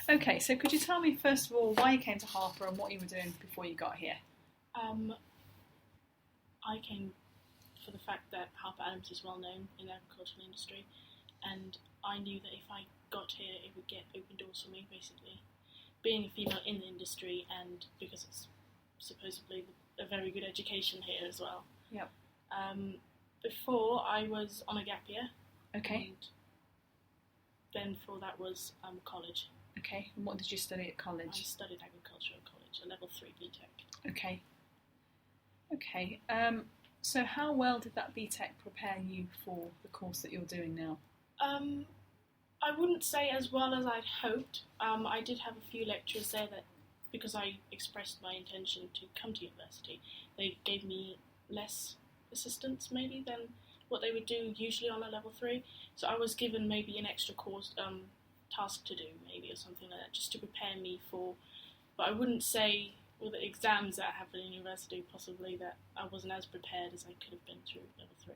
Okay, so could you tell me first of all why you came to Harper and what you were doing before you got here? I came for the fact that Harper Adams is well known in the agricultural industry, and I knew that if I got here it would get open doors for me, basically. Being a female in the industry, and because it's supposedly a very good education here as well. Yep. Before, I was on a gap year. Okay. And then before that was college. Okay, and what did you study at I college? studied agriculture at college, a level 3 BTEC. Okay. Okay, so how well did that BTEC prepare you for the course that you're doing now? I wouldn't say as well as I'd hoped. I did have a few lecturers there that, because I expressed my intention to come to university, they gave me less assistance maybe than what they would do usually on a level 3. So I was given maybe an extra course task to do maybe or something like that, just to prepare me for, but I wouldn't say with the exams that happen in university possibly that I wasn't as prepared as I could have been through level 3.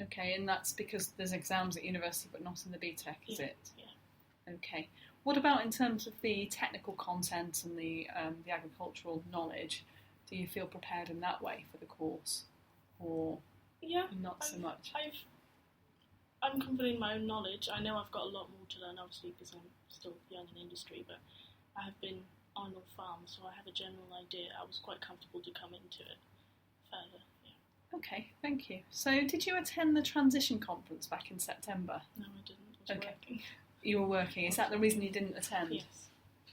Okay, and that's because there's exams at university but not in the BTEC, is it? Yeah. Okay. What about in terms of the technical content and the agricultural knowledge? Do you feel prepared in that way for the course, or not so much? I'm confident in my own knowledge. I know I've got a lot more to learn, obviously, because I'm still young in industry, but I have been on a farm, so I have a general idea. I was quite comfortable to come into it further. Yeah. Okay, thank you. So, did you attend the transition conference back in September? No, I didn't. I was working. You were working. Is that the reason you didn't attend? Yes.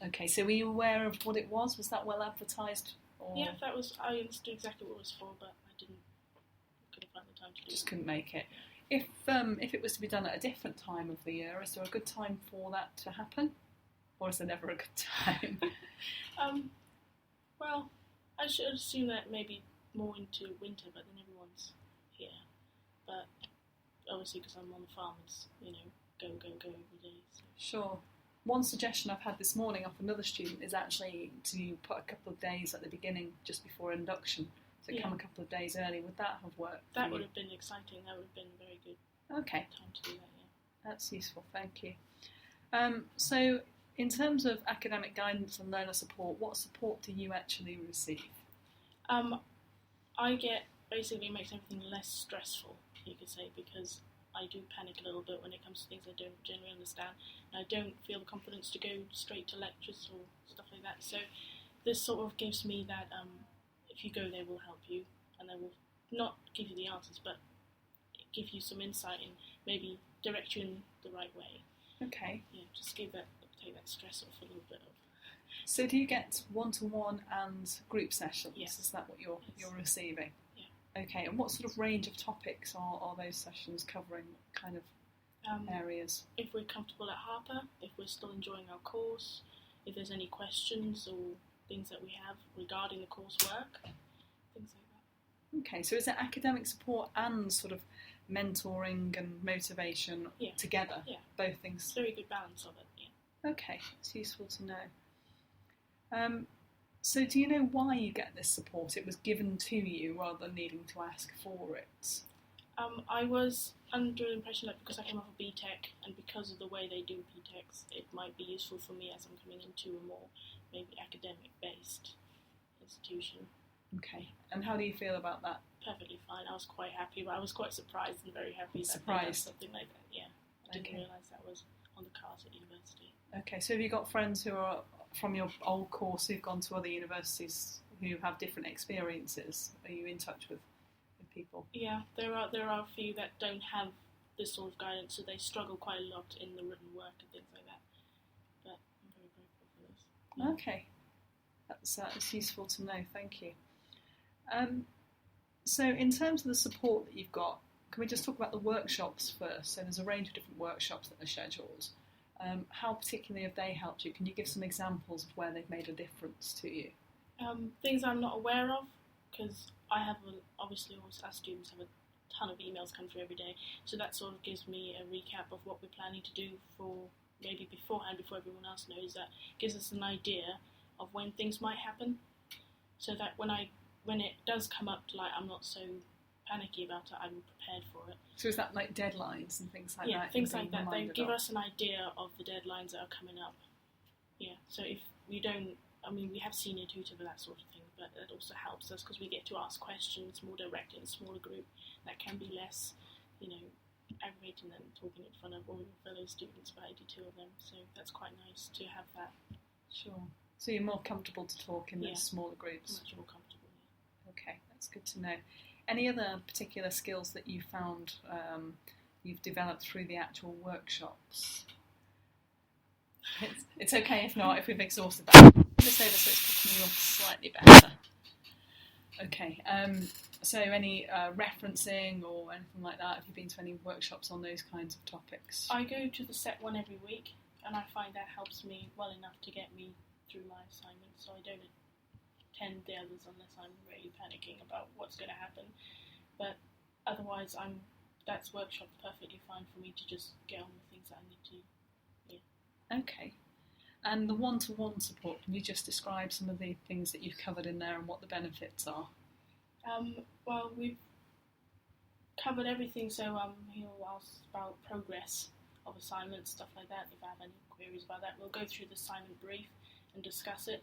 Okay, so were you aware of what it was? Was that well advertised? Or Yeah, I understood exactly what it was for, but I couldn't find the time to do it. Just couldn't make it. If it was to be done at a different time of the year, is there a good time for that to happen? Or is there never a good time? Well, I should assume that maybe more into winter, but then everyone's here. But obviously, because I'm on the farm, it's, go every day. So. Sure. One suggestion I've had this morning off another student is actually to put a couple of days at the beginning, just before induction. So come a couple of days early. Would that have worked? That would have been exciting. That would have been very good. Okay. Time to do that, yeah. That's useful, thank you. So, in terms of academic guidance and learner support, what support do you actually receive? I get, basically makes everything less stressful, you could say, because I do panic a little bit when it comes to things I don't generally understand, and I don't feel the confidence to go straight to lectures or stuff like that. So this sort of gives me that if you go, they will help you, and they will not give you the answers, but give you some insight and maybe direct you in the right way. Okay. Yeah, just take that stress off a little bit of. So do you get one-to-one and group sessions? Yes. Is that what you're receiving? Yeah. Okay, and what sort of range of topics are those sessions covering? What kind of areas? If we're comfortable at Harper, if we're still enjoying our course, if there's any questions or things that we have regarding the coursework, things like that. Okay, so is it academic support and sort of mentoring and motivation together? Yeah. Both things? It's a very good balance of it, yeah. Okay, it's useful to know. So do you know why you get this support? It was given to you rather than needing to ask for it? I was under the impression that because I came off a BTEC and because of the way they do BTECs, it might be useful for me as I'm coming into a more maybe academic-based institution. Okay, and how do you feel about that? Perfectly fine. I was quite happy, but I was quite surprised and very happy that Surprised? something like that, yeah. I didn't realise that was on the cards at university. Okay, so have you got friends who are from your old course who've gone to other universities who have different experiences? Are you in touch with people? Yeah, there are a few that don't have this sort of guidance, so they struggle quite a lot in the written work and things like that. But I'm very grateful for this. Yeah. Okay, that's useful to know. Thank you. So in terms of the support that you've got, can we just talk about the workshops first? So there's a range of different workshops that are scheduled. How particularly have they helped you? Can you give some examples of where they've made a difference to you? Things I'm not aware of, because I have obviously our students have a ton of emails come through every day, so that sort of gives me a recap of what we're planning to do for maybe beforehand, before everyone else knows. That gives us an idea of when things might happen, so that when it does come up, I'm not so panicky about it, I'm prepared for it. So is that like deadlines and things like that? Yeah, things like that. They give us an idea of the deadlines that are coming up. Yeah, so if we don't, I mean, we have senior tutor for that sort of thing, but it also helps us because we get to ask questions more directly in a smaller group. That can be less, aggravating than talking in front of all your fellow students, about 82 of them. So that's quite nice to have that. Sure. So you're more comfortable to talk in those smaller groups? Much more comfortable, yeah. Okay, that's good to know. Any other particular skills that you found you've developed through the actual workshops? It's okay if not, if we've exhausted that. Just over so it's picking you up slightly better. Okay, so any referencing or anything like that? Have you been to any workshops on those kinds of topics? I go to the set one every week, and I find that helps me well enough to get me through my assignment, so I don't attend the others unless I'm really panicking about what's going to happen. But otherwise, that's workshop perfectly fine for me to just get on with things that I need to. Yeah. Okay. And the one-to-one support, can you just describe some of the things that you've covered in there and what the benefits are? Well, we've covered everything, so he'll ask about progress of assignments, stuff like that. If I have any queries about that, we'll go through the assignment brief and discuss it,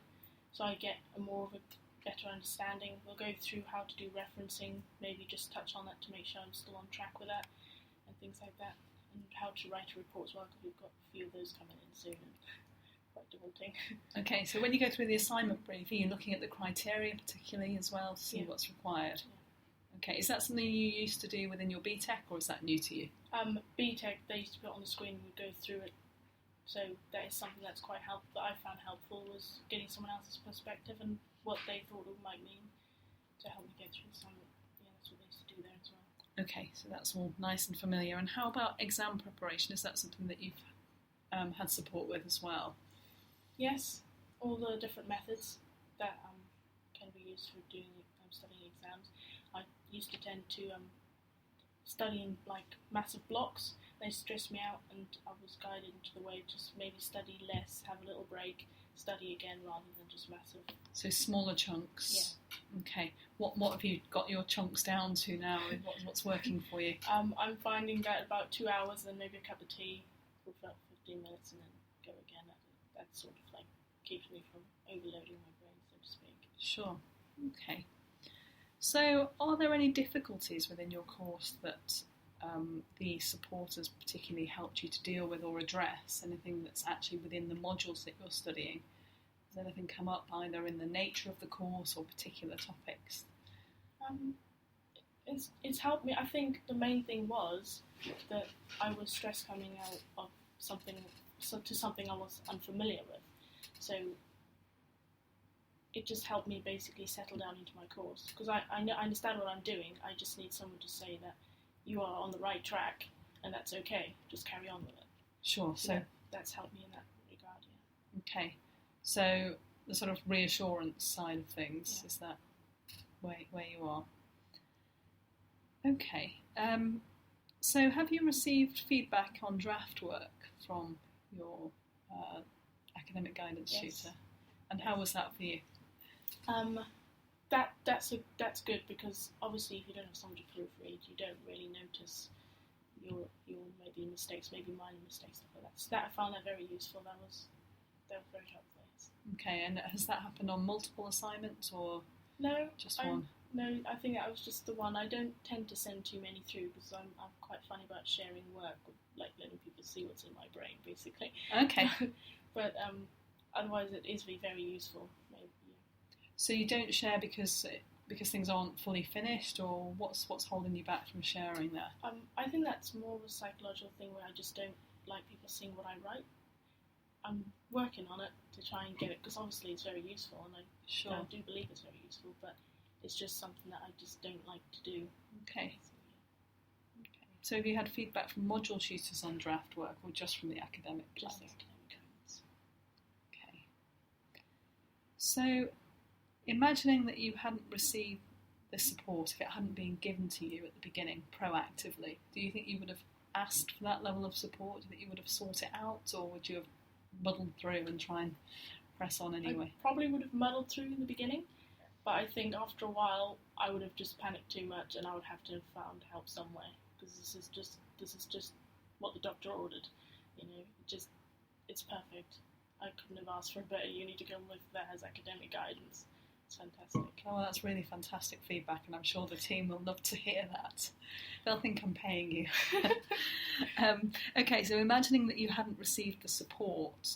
so I get more of a better understanding. We'll go through how to do referencing, maybe just touch on that to make sure I'm still on track with that, and things like that, and how to write a report as well, because we've got a few of those coming in soon. Quite daunting. Okay, so when you go through the assignment brief, are you looking at the criteria particularly as well to see what's required? Yeah. Okay, is that something you used to do within your BTEC, or is that new to you? BTEC, they used to put on the screen and we'd go through it, so that is something that's quite helpful, that I found helpful, was getting someone else's perspective and what they thought it might mean to help me get through the assignment. Yeah, that's what they used to do there as well. Okay, so that's all nice and familiar. And how about exam preparation? Is that something that you've had support with as well? Yes, all the different methods that can be used for doing studying exams. I used to tend to study in massive blocks. They stressed me out, and I was guided into the way to just maybe study less, have a little break, study again rather than just massive. So smaller chunks. Yeah. Okay. What have you got your chunks down to now? What's working for you? I'm finding that about 2 hours, then maybe a cup of tea for about 15 minutes, and then go again. That sort of keeps me from overloading my brain, so to speak. Sure. Okay. So, are there any difficulties within your course that the supporters particularly helped you to deal with or address? Anything that's actually within the modules that you're studying? Has anything come up either in the nature of the course or particular topics? It's helped me. I think the main thing was that I was stressed coming out of something I was unfamiliar with. So it just helped me basically settle down into my course, because I understand what I'm doing. I just need someone to say that you are on the right track and that's okay. Just carry on with it. Sure. So that's helped me in that regard. Yeah. Okay. So the sort of reassurance side of things, is that where you are? Okay. So have you received feedback on draft work from your academic guidance tutor, and how was that for you? That's good, because obviously if you don't have someone to proofread, you don't really notice your maybe mistakes, maybe minor mistakes, stuff like that. I found that very useful. That was very helpful. Yes. Okay, and has that happened on multiple assignments or just one? No, I think that was just the one. I don't tend to send too many through because I'm quite funny about sharing work, letting people see what's in my brain, basically. Okay. But otherwise, it is very useful. Maybe, yeah. So you don't share because things aren't fully finished, or what's holding you back from sharing that? I think that's more of a psychological thing where I just don't like people seeing what I write. I'm working on it to try and get it, because obviously it's very useful, and I do believe it's very useful, but it's just something that I just don't like to do. Okay. So have you had feedback from module tutors on draft work, or just from the academic Just class? the academic guidance. Okay. So, imagining that you hadn't received this support, if it hadn't been given to you at the beginning proactively, do you think you would have asked for that level of support? Do you think you would have sought it out, or would you have muddled through and try and press on anyway? I probably would have muddled through in the beginning, but I think after a while I would have just panicked too much, and I would have to have found help somewhere, because this is just what the doctor ordered. It's perfect. I couldn't have asked for a better uni to go with that as academic guidance. It's fantastic. Oh, well, that's really fantastic feedback, and I'm sure the team will love to hear that. They'll think I'm paying you. Okay, so imagining that you hadn't received the support,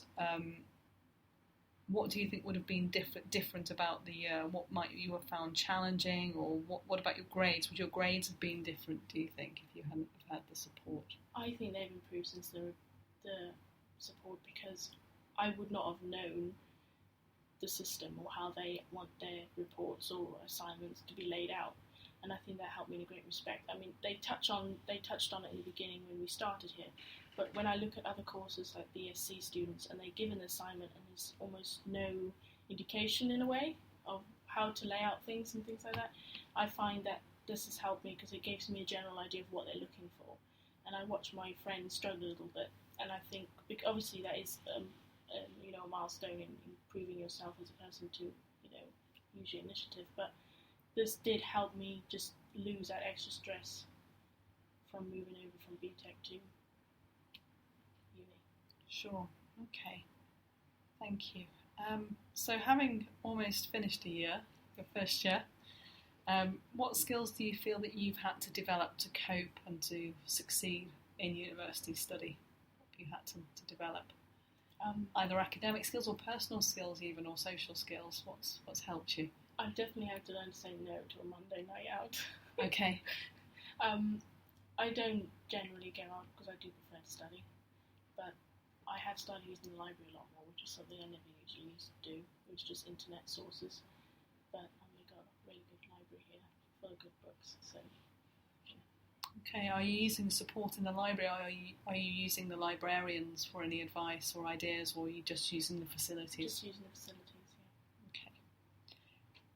what do you think would have been different about the year? What might you have found challenging, or what about your grades? Would your grades have been different, do you think, if you hadn't have had the support? I think they've improved since the support, because I would not have known the system or how they want their reports or assignments to be laid out, and I think that helped me in a great respect. I mean, they touched on it in the beginning when we started here, but when I look at other courses like the SC students, and they give an assignment and there's almost no indication in a way of how to lay out things and things like that, I find that this has helped me because it gives me a general idea of what they're looking for, and I watch my friends struggle a little bit, and I think obviously that is a milestone in improving yourself as a person to use your initiative, but this did help me just lose that extra stress from moving over from BTEC to uni. Sure. Okay. Thank you. So having almost finished a year, your first year, what skills do you feel that you've had to develop to cope and to succeed in university study? What have you had to develop? Either academic skills or personal skills even, or social skills. What's helped you? I've definitely had to learn to say no to a Monday night out. Okay. I don't generally go out because I do prefer to study, but I have started using the library a lot more, which is something I never usually used to do. It was just internet sources, but we've got a really good library here full of good books, so Okay, are you using support in the library? Are you using the librarians for any advice or ideas, or are you just using the facilities? Just using the facilities,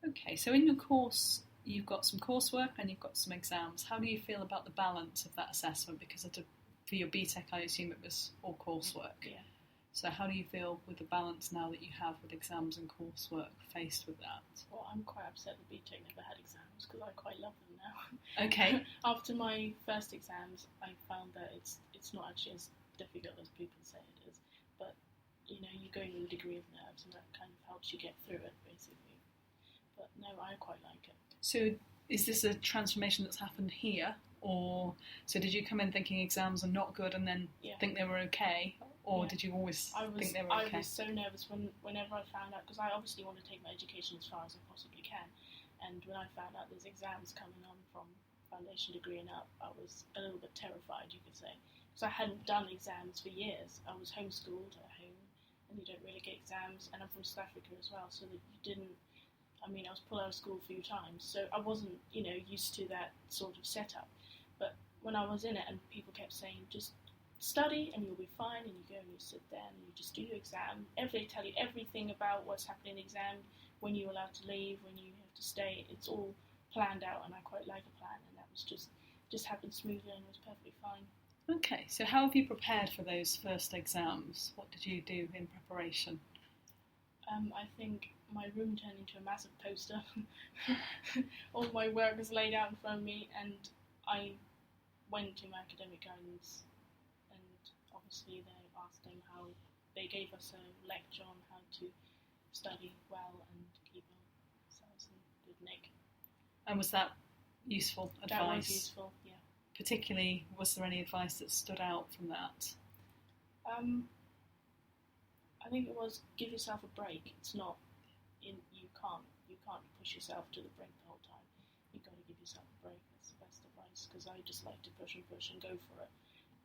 yeah. Okay, so in your course, you've got some coursework and you've got some exams. How do you feel about the balance of that assessment? Because for your BTEC, I assume it was all coursework. Yeah. So how do you feel with the balance now that you have with exams and coursework faced with that? Well, I'm quite upset that BTEC never had exams because I quite love them now. Okay. After my first exams, I found that it's not actually as difficult as people say it is. But, you go in with a degree of nerves and that kind of helps you get through it, basically. But no, I quite like it. So is this a transformation that's happened here? Or so did you come in thinking exams are not good and then think they were okay? Or did you always think they were okay? I was so nervous whenever I found out, because I obviously want to take my education as far as I possibly can. And when I found out there's exams coming on from foundation degree and up, I was a little bit terrified, you could say. Because I hadn't done exams for years. I was homeschooled at home, and you don't really get exams. And I'm from South Africa as well, so that you didn't. I was pulled out of school a few times, so I wasn't, used to that sort of setup. But when I was in it, and people kept saying, just study and you'll be fine, and you go and you sit there and you just do your exam. They tell you everything about what's happening in the exam, when you're allowed to leave, when you have to stay. It's all planned out, and I quite like a plan, and that was just happened smoothly and it was perfectly fine. Okay, so how have you prepared for those first exams? What did you do in preparation? I think my room turned into a massive poster. All my work was laid out in front of me, and I went to my academic guidance, and obviously they asked them how they gave us a lecture on how to study well and keep ourselves in good nick. And was that useful advice? That was useful, yeah. Particularly, was there any advice that stood out from that? I think it was give yourself a break. It's not you can't push yourself to the brink the whole time. You've got to give yourself a break. That's the best advice, because I just like to push and go for it,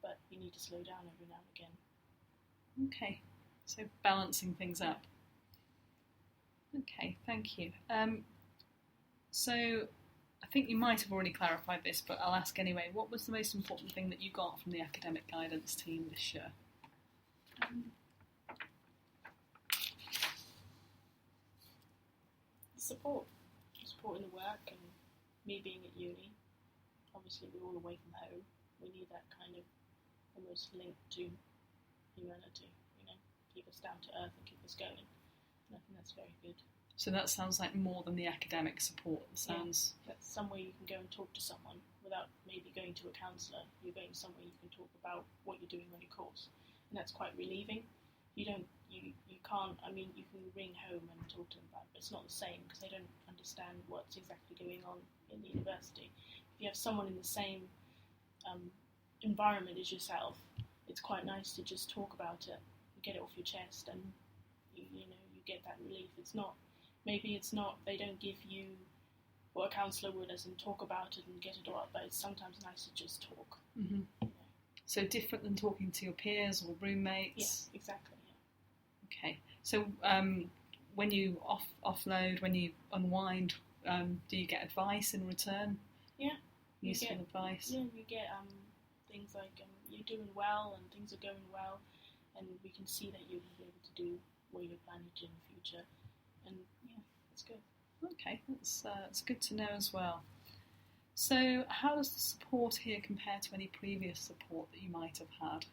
but you need to slow down every now and again. Okay, so balancing things up. Okay, thank you. So I think you might have already clarified this, but I'll ask anyway. What was the most important thing that you got from the academic guidance team this year? Support in the work, and me being at uni. Obviously, we're all away from home. We need that kind of almost link to humanity, keep us down to earth and keep us going. And I think that's very good. So that sounds like more than the academic support. That's somewhere you can go and talk to someone without maybe going to a counsellor. You're going somewhere you can talk about what you're doing on your course, and that's quite relieving. You can't. I mean, you can ring home and talk to them about it, but it's not the same because they don't understand what's exactly going on in the university. If you have someone in the same environment as yourself, it's quite nice to just talk about it, get it off your chest, and you get that relief. They don't give you what a counsellor would, as in talk about it and get it all up, but it's sometimes nice to just talk. Mm-hmm. So different than talking to your peers or roommates? Yeah, exactly. Yeah. Okay. So when you offload, when you unwind, do you get advice in return? Yeah. Useful advice? Yeah, you get things like you're doing well and things are going well, and we can see that you'll be able to do what you're planning to in the future. And yeah, it's good. Okay, that's good to know as well. So how does the support here compare to any previous support that you might have had?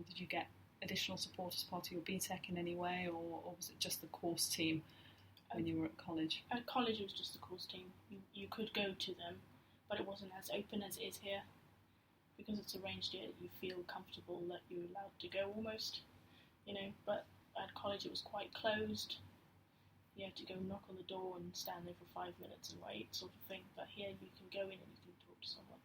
Did you get additional support as part of your BTEC in any way, or was it just the course team when you were at college? At college it was just the course team. You could go to them, but it wasn't as open as it is here. Because it's arranged here, you feel comfortable that you're allowed to go almost, but at college it was quite closed. You had to go knock on the door and stand there for 5 minutes and wait, sort of thing. But here you can go in and you can talk to someone.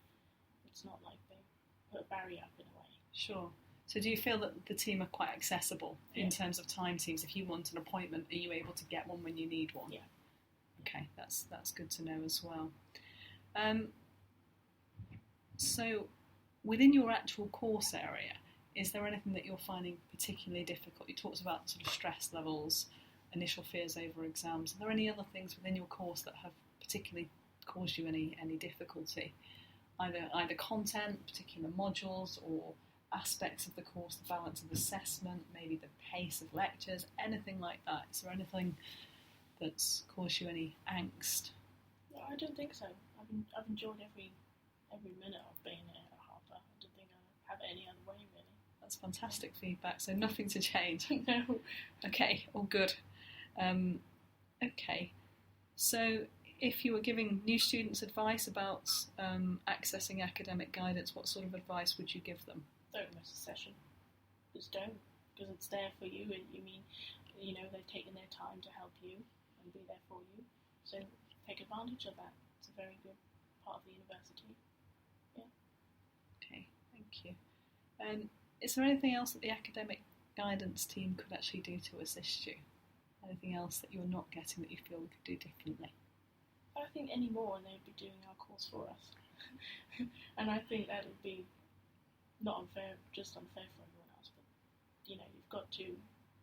It's not like they put a barrier up in a way. Sure. So do you feel that the team are quite accessible in terms of time teams? If you want an appointment, are you able to get one when you need one? Yeah. Okay, that's good to know as well. So within your actual course area, is there anything that you're finding particularly difficult? You talked about sort of stress levels, initial fears over exams. Are there any other things within your course that have particularly caused you any difficulty? Either content, particular modules, or aspects of the course, the balance of assessment, maybe the pace of lectures, anything like that? Is there anything that's caused you any angst? No, I don't think so. I've enjoyed every minute of being here at Harper. I don't think I have it any other way, really. That's fantastic feedback. So nothing to change. No. Okay, all good. Okay, so if you were giving new students advice about accessing academic guidance, what sort of advice would you give them? Don't miss a session. Just don't, because it's there for you, and they've taken their time to help you and be there for you. So take advantage of that. It's a very good part of the university. Yeah. Okay, thank you. Is there anything else that the academic guidance team could actually do to assist you? Anything else that you're not getting that you feel we could do differently? I think any more and they'd be doing our course for us. And I think that would be not unfair, just unfair for everyone else. But,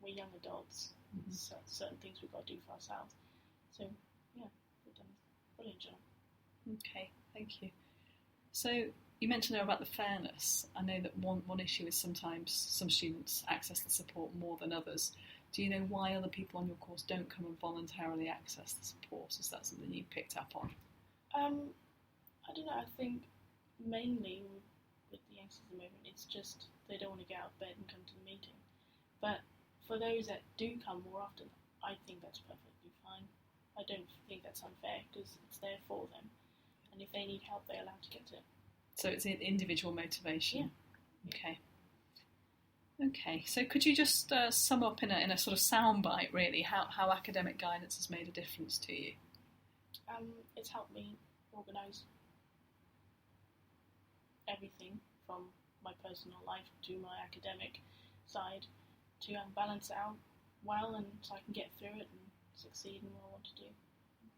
we're young adults. Mm-hmm. So certain things we've got to do for ourselves. So, yeah, we've done a brilliant job. Okay, thank you. So you mentioned there about the fairness. I know that one issue is sometimes some students access the support more than others. Do you know why other people on your course don't come and voluntarily access the support? Is that something you picked up on? I don't know. I think mainly with the youngsters at the moment, it's just they don't want to get out of bed and come to the meeting. But for those that do come more often, I think that's perfectly fine. I don't think that's unfair because it's there for them. And if they need help, they're allowed to get it. So it's an individual motivation? Yeah. Okay. Okay, so could you just sum up in a sort of soundbite, really, how academic guidance has made a difference to you? It's helped me organise everything from my personal life to my academic side to balance it out well, and so I can get through it and succeed in what I want to do.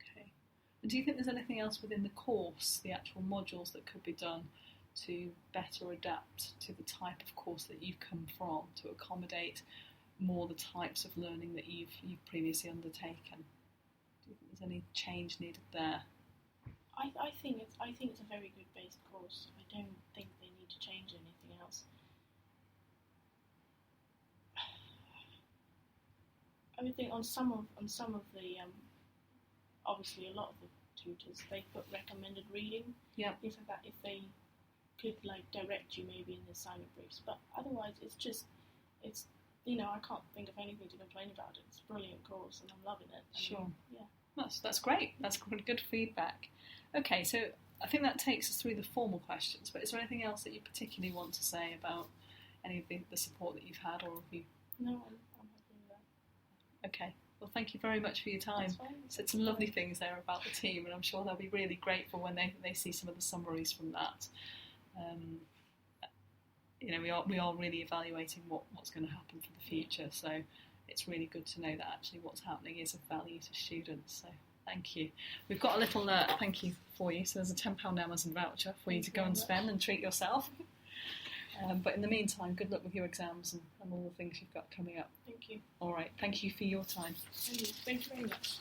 Okay. And do you think there's anything else within the course, the actual modules, that could be done to better adapt to the type of course that you've come from, to accommodate more the types of learning that you've previously undertaken? Do you think there's any change needed there? I think it's a very good based course. I don't think they need to change anything else. I think on some of the obviously a lot of the tutors, they put recommended reading. Yeah. Things like that, if they could direct you maybe in the assignment briefs, but otherwise it's I can't think of anything to complain about it. It's a brilliant course and I'm loving it. Sure. Yeah. That's great. That's good feedback. Okay, so I think that takes us through the formal questions, but is there anything else that you particularly want to say about any of the support that you've had, or have you? No, I'm happy with that. Okay. Well, thank you very much for your time. Said some lovely things there about the team, and I'm sure they'll be really grateful when they see some of the summaries from that. We are really evaluating what's going to happen for the future, so it's really good to know that actually what's happening is of value to students. So thank you. We've got a little thank you for you. So there's a £10 Amazon voucher for you to go and spend and treat yourself. But in the meantime, good luck with your exams and all the things you've got coming up. Thank you. All right. Thank you for your time. Thank you very much.